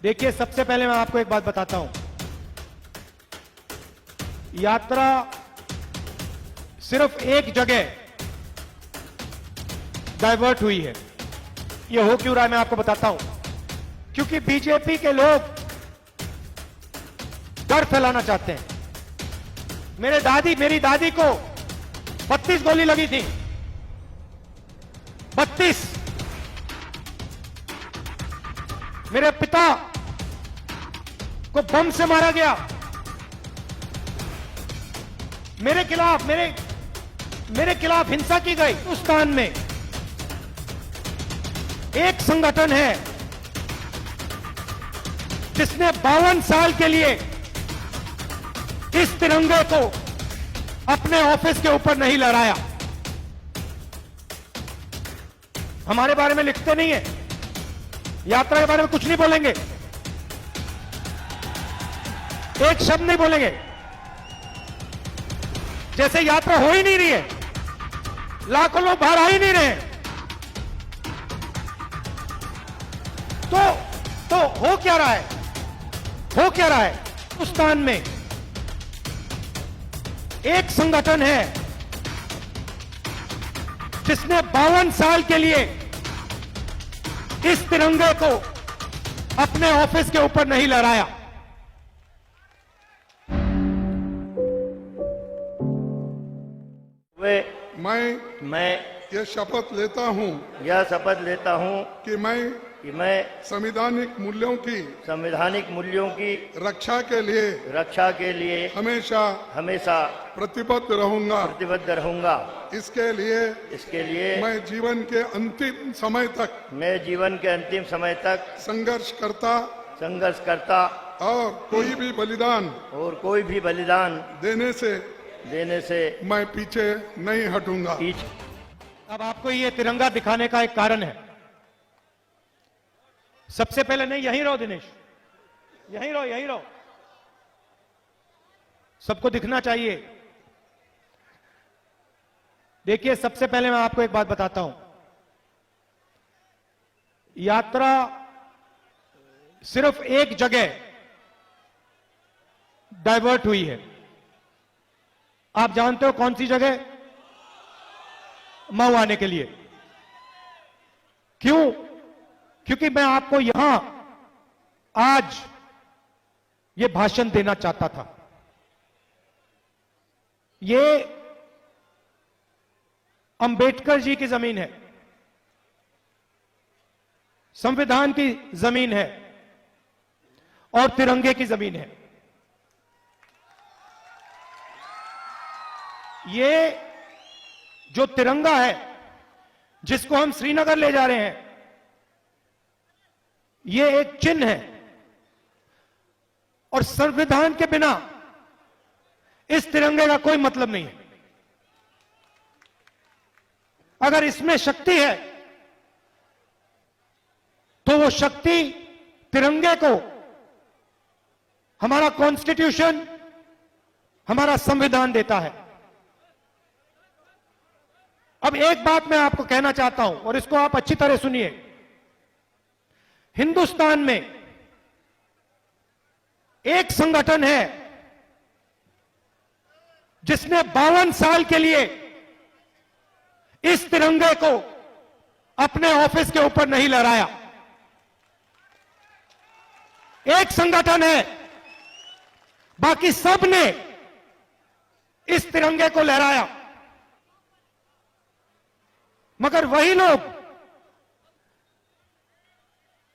देखिए, सबसे पहले मैं आपको एक बात बताता हूं। यात्रा सिर्फ एक जगह डाइवर्ट हुई है। यह हो क्यों रहा है मैं आपको बताता हूं। क्योंकि बीजेपी के लोग डर फैलाना चाहते हैं। मेरी दादी को 32 गोली लगी थी। 32। मेरे पिता को बम से मारा गया। मेरे खिलाफ हिंसा की गई। हिंदुस्तान में एक संगठन है जिसने 52 साल के लिए इस तिरंगे को अपने ऑफिस के ऊपर नहीं लहराया। हमारे बारे में लिखते नहीं है, यात्रा के बारे में कुछ नहीं बोलेंगे, एक शब्द नहीं बोलेंगे, जैसे यात्रा हो ही नहीं रही है, लाखों लोग बाहर आ ही नहीं रहे। तो हो क्या रहा है? हिंदुस्तान में एक संगठन है जिसने 52 साल के लिए इस तिरंगे को अपने ऑफिस के ऊपर नहीं लहराया। मैं यह शपथ लेता हूं कि मैं संवैधानिक मूल्यों की रक्षा के लिए हमेशा प्रतिबद्ध रहूंगा। इसके लिए मैं जीवन के अंतिम समय तक संघर्ष करता और कोई भी बलिदान देने से मैं पीछे नहीं हटूंगा। अब आपको ये तिरंगा दिखाने का एक कारण है। सबसे पहले नहीं, यहीं रहो दिनेश, यहीं रहो, सबको दिखना चाहिए। देखिए, सबसे पहले मैं आपको एक बात बताता हूं। यात्रा सिर्फ एक जगह डाइवर्ट हुई है। आप जानते हो कौन सी जगह? मऊ आने के लिए। क्यों? क्योंकि मैं आपको यहां आज ये भाषण देना चाहता था। ये अंबेडकर जी की जमीन है, संविधान की जमीन है और तिरंगे की जमीन है। ये जो तिरंगा है जिसको हम श्रीनगर ले जा रहे हैं, ये एक चिन्ह है और संविधान के बिना इस तिरंगे का कोई मतलब नहीं है। अगर इसमें शक्ति है तो वो शक्ति तिरंगे को हमारा कॉन्स्टिट्यूशन, हमारा संविधान देता है। अब एक बात मैं आपको कहना चाहता हूं और इसको आप अच्छी तरह सुनिए। हिंदुस्तान में एक संगठन है जिसने 52 साल के लिए इस तिरंगे को अपने ऑफिस के ऊपर नहीं लहराया। एक संगठन है, बाकी सब ने इस तिरंगे को लहराया। मगर वही लोग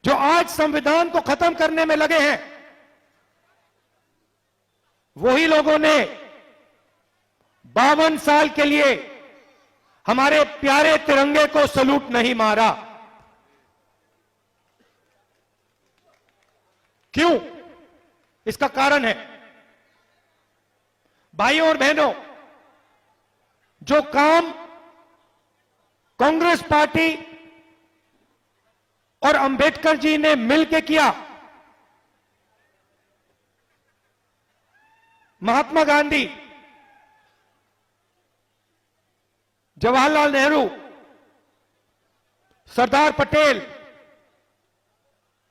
जो आज संविधान को खत्म करने में लगे हैं, वही लोगों ने 52 साल के लिए हमारे प्यारे तिरंगे को सलूट नहीं मारा। क्यों? इसका कारण है, भाइयों और बहनों, जो काम कांग्रेस पार्टी और अंबेडकर जी ने मिलकर किया, महात्मा गांधी, जवाहरलाल नेहरू, सरदार पटेल,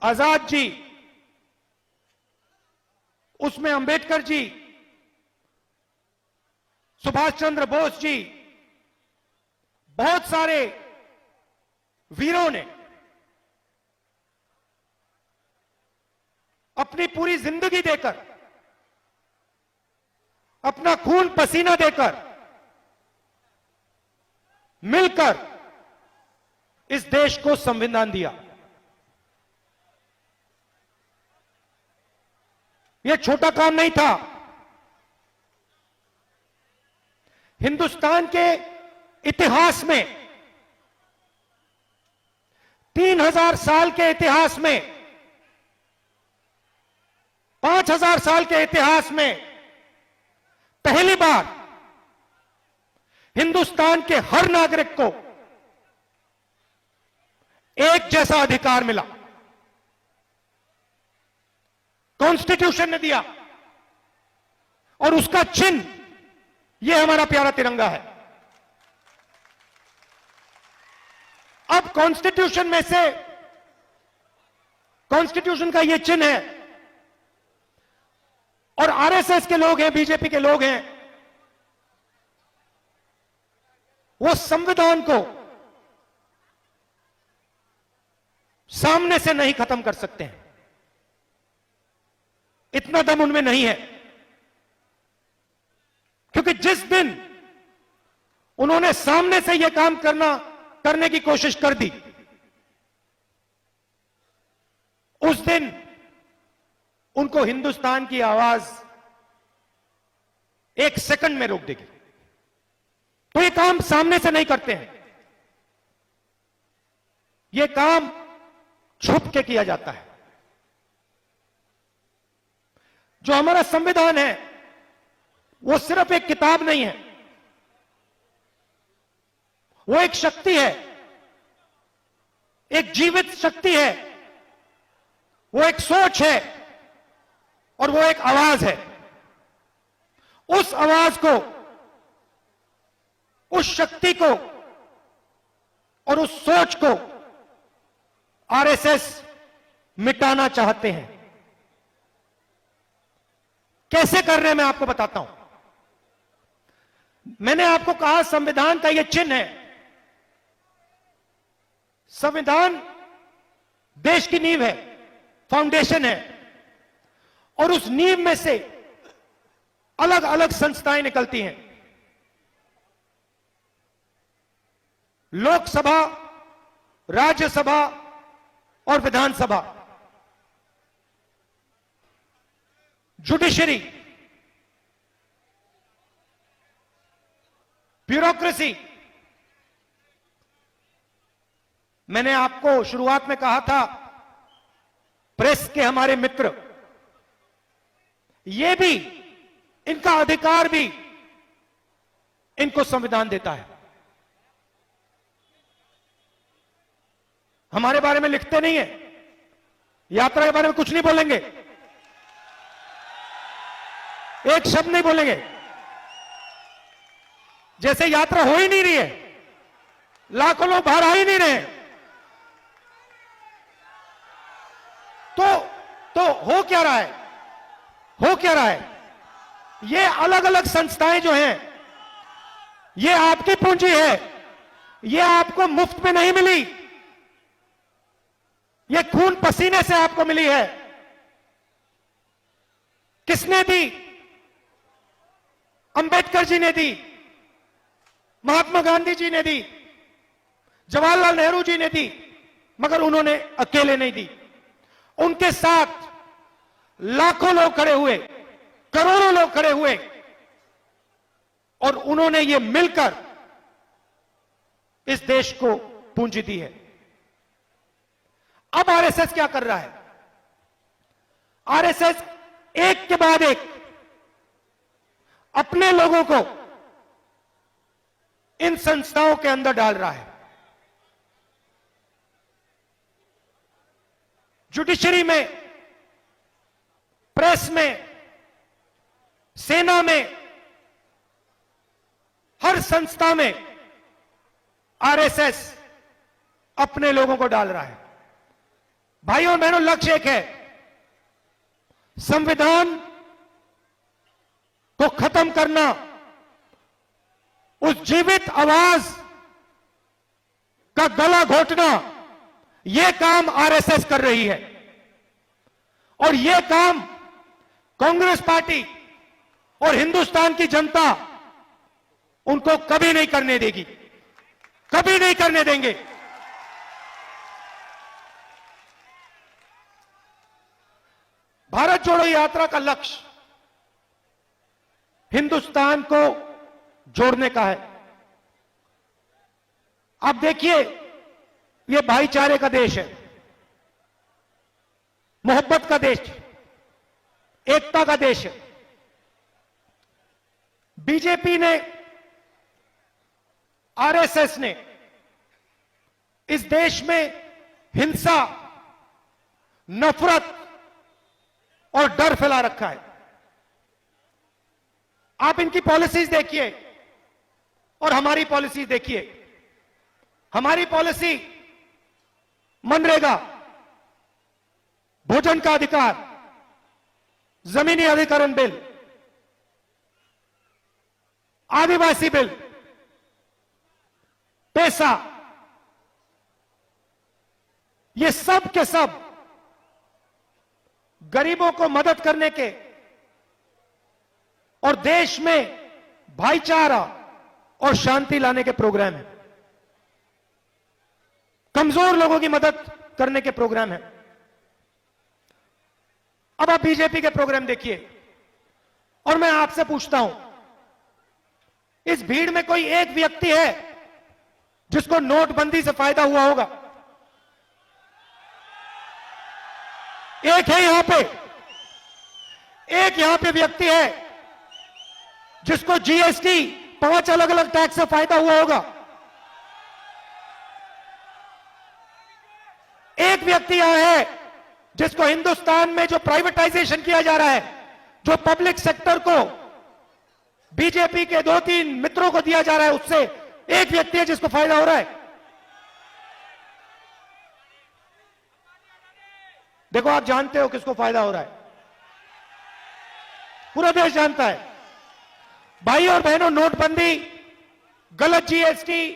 आजाद जी, उसमें अंबेडकर जी, सुभाष चंद्र बोस जी, बहुत सारे वीरों ने अपनी पूरी जिंदगी देकर, अपना खून पसीना देकर, मिलकर इस देश को संविधान दिया। यह छोटा काम नहीं था। हिंदुस्तान के इतिहास में, 3000 साल के इतिहास में, 5000 साल के इतिहास में पहली बार हिंदुस्तान के हर नागरिक को एक जैसा अधिकार मिला। कॉन्स्टिट्यूशन ने दिया और उसका चिन्ह यह हमारा प्यारा तिरंगा है। अब कॉन्स्टिट्यूशन में से, कॉन्स्टिट्यूशन का यह चिन्ह है और आरएसएस के लोग हैं, बीजेपी के लोग हैं, वो संविधान को सामने से नहीं खत्म कर सकते हैं। इतना दम उनमें नहीं है, क्योंकि जिस दिन उन्होंने सामने से यह काम करने की कोशिश कर दी, उस दिन उनको हिंदुस्तान की आवाज एक सेकंड में रोक देगी। तो ये काम सामने से नहीं करते हैं, यह काम छुप के किया जाता है। जो हमारा संविधान है वो सिर्फ एक किताब नहीं है, वो एक शक्ति है, एक जीवित शक्ति है, वो एक सोच है और वो एक आवाज है। उस आवाज को, उस शक्ति को और उस सोच को आरएसएस मिटाना चाहते हैं। कैसे कर रहे हैं मैं आपको बताता हूं। मैंने आपको कहा संविधान का यह चिन्ह है। संविधान देश की नींव है, फाउंडेशन है, और उस नींव में से अलग अलग संस्थाएं निकलती हैं। लोकसभा, राज्यसभा और विधानसभा, जुडिशरी, ब्यूरोक्रेसी। मैंने आपको शुरुआत में कहा था, प्रेस के हमारे मित्र, ये भी, इनका अधिकार भी इनको संविधान देता है। हमारे बारे में लिखते नहीं है, यात्रा के बारे में कुछ नहीं बोलेंगे, एक शब्द नहीं बोलेंगे, जैसे यात्रा हो ही नहीं रही है, लाखों लोग बाहर आ ही नहीं रहे। तो हो क्या रहा है, हो क्या रहा है? ये अलग अलग संस्थाएं जो हैं, ये आपकी पूंजी है, ये आपको मुफ्त में नहीं मिली, ये खून पसीने से आपको मिली है। किसने दी? अंबेडकर जी ने दी, महात्मा गांधी जी ने दी, जवाहरलाल नेहरू जी ने दी, मगर उन्होंने अकेले नहीं दी। उनके साथ लाखों लोग खड़े हुए, करोड़ों लोग खड़े हुए, और उन्होंने ये मिलकर इस देश को पूंजी दी है। अब आरएसएस क्या कर रहा है? आरएसएस एक के बाद एक अपने लोगों को इन संस्थाओं के अंदर डाल रहा है। जुडिशरी में, प्रेस में, सेना में, हर संस्था में आरएसएस अपने लोगों को डाल रहा है। भाइयों और बहनों, लक्ष्य एक है, संविधान को खत्म करना, उस जीवित आवाज का गला घोटना, यह काम आरएसएस कर रही है। और यह काम कांग्रेस पार्टी और हिंदुस्तान की जनता उनको कभी नहीं करने देगी, कभी नहीं करने देंगे। भारत जोड़ो यात्रा का लक्ष्य हिंदुस्तान को जोड़ने का है। आप देखिए, यह भाईचारे का देश है, मोहब्बत का देश है, एकता का देश है। बीजेपी ने, आरएसएस ने इस देश में हिंसा, नफरत और डर फैला रखा है। आप इनकी पॉलिसीज देखिए और हमारी पॉलिसीज देखिए। हमारी पॉलिसी मनरेगा, भोजन का अधिकार, जमीनी अधिकरण बिल, आदिवासी बिल, पैसा, ये सब के सब गरीबों को मदद करने के और देश में भाईचारा और शांति लाने के प्रोग्राम है। कमजोर लोगों की मदद करने के प्रोग्राम है। अब आप बीजेपी के प्रोग्राम देखिए और मैं आपसे पूछता हूं, इस भीड़ में कोई एक व्यक्ति है जिसको नोटबंदी से फायदा हुआ होगा? एक है यहां पे, एक यहां पे व्यक्ति है जिसको जीएसटी 5 अलग अलग टैक्स से फायदा हुआ होगा? एक व्यक्ति यहां है जिसको हिंदुस्तान में जो प्राइवेटाइजेशन किया जा रहा है, जो पब्लिक सेक्टर को बीजेपी के 2-3 मित्रों को दिया जा रहा है, उससे एक व्यक्ति है जिसको फायदा हो रहा है? देखो, आप जानते हो किसको फायदा हो रहा है, पूरा देश जानता है। भाई और बहनों, नोटबंदी, गलत जीएसटी,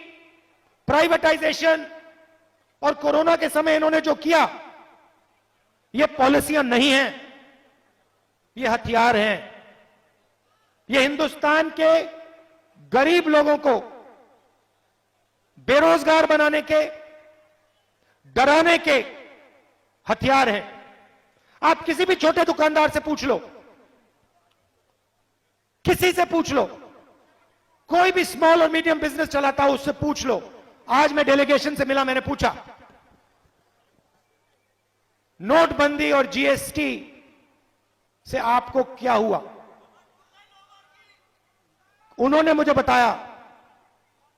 प्राइवेटाइजेशन और कोरोना के समय इन्होंने जो किया, ये पॉलिसियां नहीं हैं, ये हथियार हैं। ये हिंदुस्तान के गरीब लोगों को बेरोजगार बनाने के, डराने के हथियार हैं। आप किसी भी छोटे दुकानदार से पूछ लो, किसी से पूछ लो, कोई भी स्मॉल और मीडियम बिजनेस चलाता हो उससे पूछ लो। आज मैं डेलीगेशन से मिला, मैंने पूछा नोटबंदी और जीएसटी से आपको क्या हुआ? उन्होंने मुझे बताया,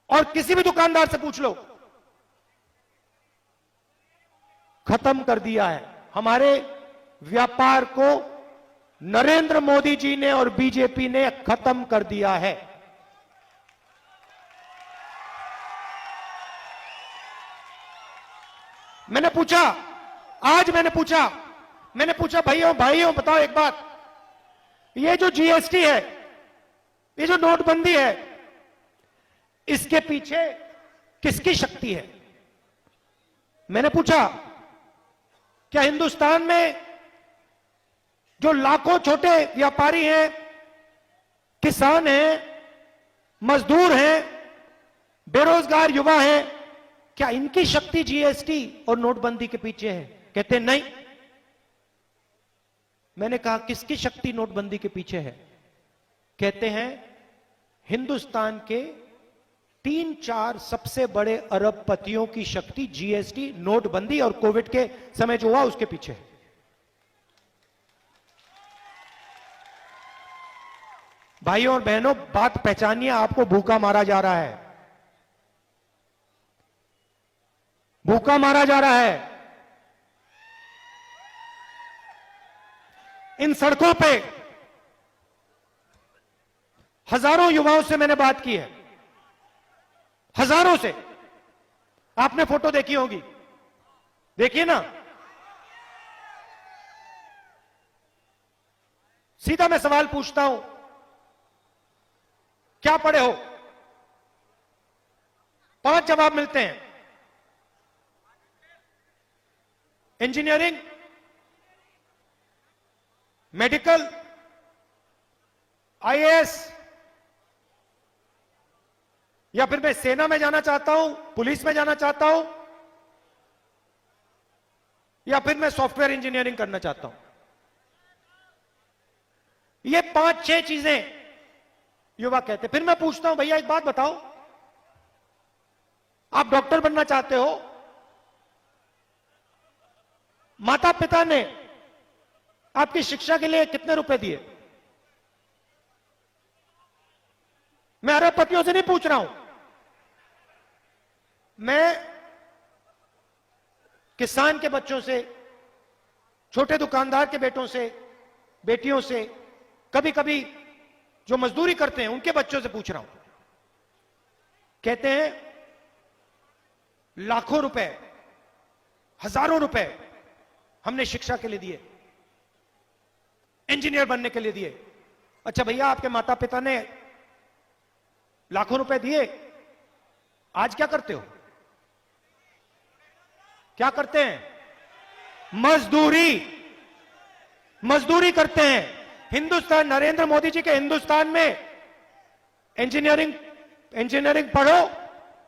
और किसी भी दुकानदार से पूछ लो, खत्म कर दिया है। हमारे व्यापार को नरेंद्र मोदी जी ने और बीजेपी ने खत्म कर दिया है। मैंने पूछा, आज मैंने पूछा भाइयों बताओ एक बात, ये जो जीएसटी है, ये जो नोटबंदी है, इसके पीछे किसकी शक्ति है? मैंने पूछा, क्या हिंदुस्तान में जो लाखों छोटे व्यापारी हैं, किसान हैं, मजदूर हैं, बेरोजगार युवा हैं, क्या इनकी शक्ति जीएसटी और नोटबंदी के पीछे है? कहते नहीं। मैंने कहा, किसकी शक्ति नोटबंदी के पीछे है? कहते हैं हिंदुस्तान के 3-4 सबसे बड़े अरबपतियों की शक्ति जीएसटी, नोटबंदी और कोविड के समय जो हुआ उसके पीछे है। भाइयों और बहनों, बात पहचानिए, आपको भूखा मारा जा रहा है, भूखा मारा जा रहा है। इन सड़कों पे हजारों युवाओं से मैंने बात की है, हजारों से। आपने फोटो देखी होगी, देखिए ना। सीधा मैं सवाल पूछता हूं, क्या पढ़े हो? 5 जवाब मिलते हैं। इंजीनियरिंग, मेडिकल, आईएएस, या फिर मैं सेना में जाना चाहता हूं, पुलिस में जाना चाहता हूं, या फिर मैं सॉफ्टवेयर इंजीनियरिंग करना चाहता हूं। ये 5-6 चीजें युवा कहते हैं। फिर मैं पूछता हूं, भैया एक बात बताओ, आप डॉक्टर बनना चाहते हो, माता पिता ने आपकी शिक्षा के लिए कितने रुपए दिए? मैं अरबपतियों से नहीं पूछ रहा हूं, मैं किसान के बच्चों से, छोटे दुकानदार के बेटों से, बेटियों से, कभी कभी जो मजदूरी करते हैं उनके बच्चों से पूछ रहा हूं। कहते हैं लाखों रुपए, हजारों रुपए हमने शिक्षा के लिए दिए, इंजीनियर बनने के लिए दिए। अच्छा भैया, आपके माता पिता ने लाखों रुपए दिए, आज क्या करते हो? क्या करते हैं? मजदूरी करते हैं। हिंदुस्तान, नरेंद्र मोदी जी के हिंदुस्तान में इंजीनियरिंग पढ़ो,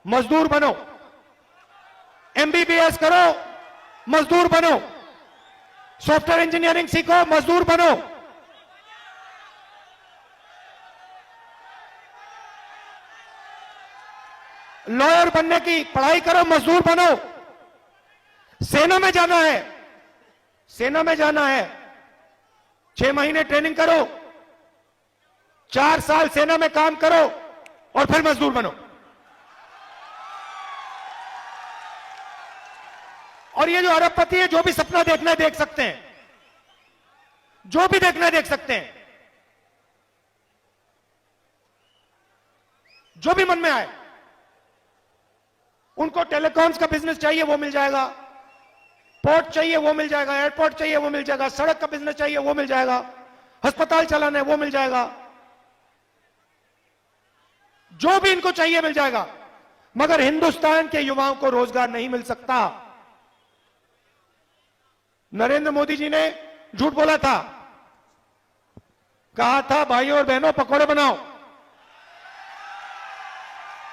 मजदूर बनो, एमबीबीएस करो, मजदूर बनो, सॉफ्टवेयर इंजीनियरिंग सीखो, मजदूर बनो। लॉयर बनने की पढ़ाई करो, मजदूर बनो। सेना में जाना है, 6 महीने ट्रेनिंग करो, 4 साल सेना में काम करो और फिर मजदूर बनो। और ये जो अरबपति है, जो भी सपना देखना है देख सकते हैं, जो भी देखना है देख सकते हैं, जो भी मन में आए। उनको टेलीकॉम्स का बिजनेस चाहिए, वो मिल जाएगा, पोर्ट चाहिए वो मिल जाएगा, एयरपोर्ट चाहिए वो मिल जाएगा, सड़क का बिजनेस चाहिए वो मिल जाएगा, अस्पताल चलाना है वो मिल जाएगा, जो भी इनको चाहिए मिल जाएगा। मगर हिंदुस्तान के युवाओं को रोजगार नहीं मिल सकता। नरेंद्र मोदी जी ने झूठ बोला था, कहा था भाइयों और बहनों पकौड़े बनाओ,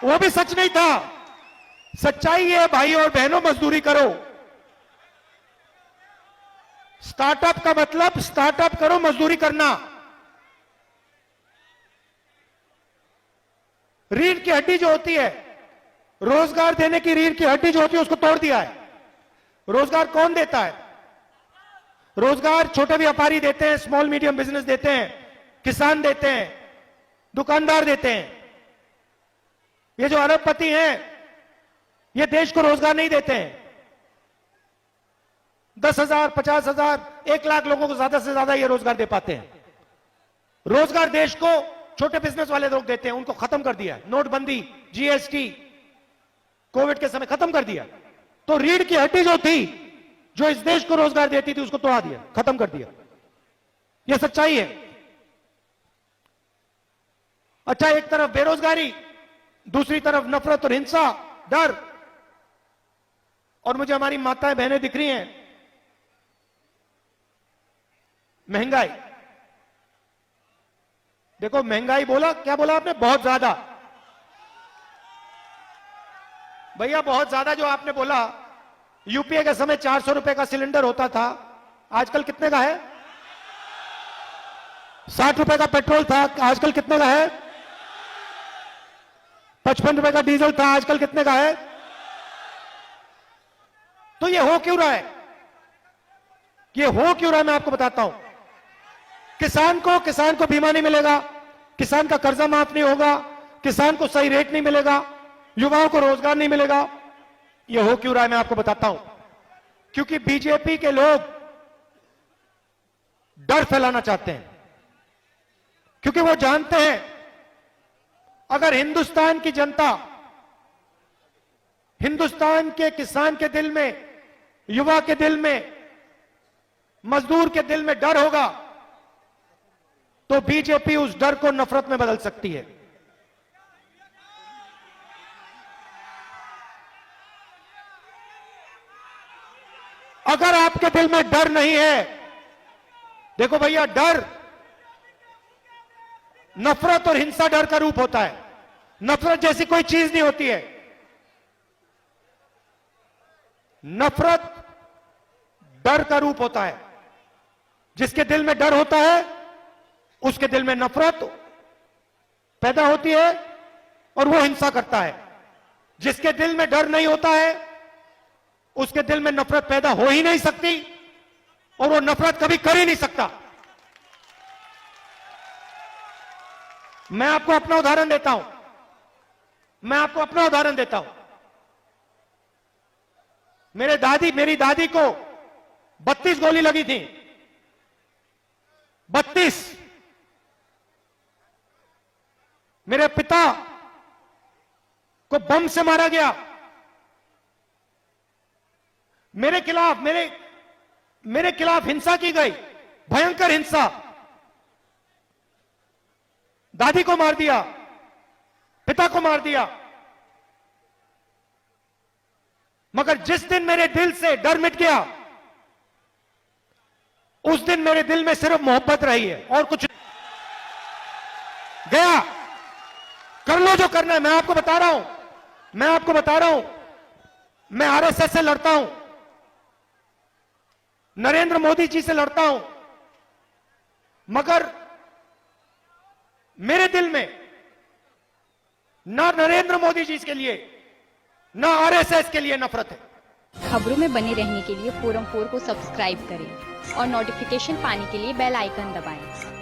वो भी सच नहीं था। सच्चाई है भाइयों और बहनों, मजदूरी करो। स्टार्टअप का मतलब स्टार्टअप करो, मजदूरी करना। रीढ़ की हड्डी जो होती है, रोजगार देने की रीढ़ की हड्डी जो होती है, उसको तोड़ दिया है। रोजगार कौन देता है? रोजगार छोटे व्यापारी देते हैं, स्मॉल मीडियम बिजनेस देते हैं, किसान देते हैं, दुकानदार देते हैं। ये जो अरबपति हैं, ये देश को रोजगार नहीं देते हैं। 10,000, 50,000, 1 लाख लोगों को ज्यादा से ज्यादा ये रोजगार दे पाते हैं। रोजगार देश को छोटे बिजनेस वाले लोग देते हैं, उनको खत्म कर दिया। नोटबंदी, जीएसटी, कोविड के समय खत्म कर दिया। तो रीढ़ की हड्डी जो थी, जो इस देश को रोजगार देती थी, उसको तोड़ा दिया, खत्म कर दिया। यह सच्चाई है। अच्छा, एक तरफ बेरोजगारी, दूसरी तरफ नफरत और हिंसा, डर। और मुझे हमारी माताएं बहनें दिख रही हैं, महंगाई देखो, महंगाई बोला, क्या बोला आपने? बहुत ज्यादा। भैया बहुत ज्यादा जो आपने बोला, यूपीए के समय 400 रुपए का सिलेंडर होता था, आजकल कितने का है? 60 रुपए का पेट्रोल था, आजकल कितने का है? 55 रुपए का डीजल था, आजकल कितने का है? तो ये हो क्यों रहा है? ये हो क्यों रहा है मैं आपको बताता हूं। किसान को बीमा नहीं मिलेगा, किसान का कर्जा माफ नहीं होगा, किसान को सही रेट नहीं मिलेगा, युवाओं को रोजगार नहीं मिलेगा। ये हो क्यों रहा है मैं आपको बताता हूं। क्योंकि बीजेपी के लोग डर फैलाना चाहते हैं, क्योंकि वो जानते हैं अगर हिंदुस्तान की जनता, हिंदुस्तान के किसान के दिल में, युवा के दिल में, मजदूर के दिल में डर होगा, तो बीजेपी उस डर को नफरत में बदल सकती है। अगर आपके दिल में डर नहीं है, देखो भैया, डर नफरत और हिंसा डर का रूप होता है। नफरत जैसी कोई चीज नहीं होती है। नफरत डर का रूप होता है। जिसके दिल में डर होता है उसके दिल में नफरत पैदा होती है और वो हिंसा करता है। जिसके दिल में डर नहीं होता है उसके दिल में नफरत पैदा हो ही नहीं सकती और वो नफरत कभी कर ही नहीं सकता। मैं आपको अपना उदाहरण देता हूं। मेरी दादी को 32 गोली लगी थी। 32। मेरे पिता को बम से मारा गया। मेरे खिलाफ हिंसा की गई, भयंकर हिंसा। दादी को मार दिया, पिता को मार दिया। मगर जिस दिन मेरे दिल से डर मिट गया, उस दिन मेरे दिल में सिर्फ मोहब्बत रही है और कुछ गया। कर लो जो करना है। मैं आपको बता रहा हूं, मैं आरएसएस से लड़ता हूं, नरेंद्र मोदी जी से लड़ता हूं, मगर मेरे दिल में ना नरेंद्र मोदी जी के लिए ना आरएसएस के लिए नफरत है। खबरों में बने रहने के लिए फोरम 4 को सब्सक्राइब करें और नोटिफिकेशन पाने के लिए बेल आइकन दबाएं।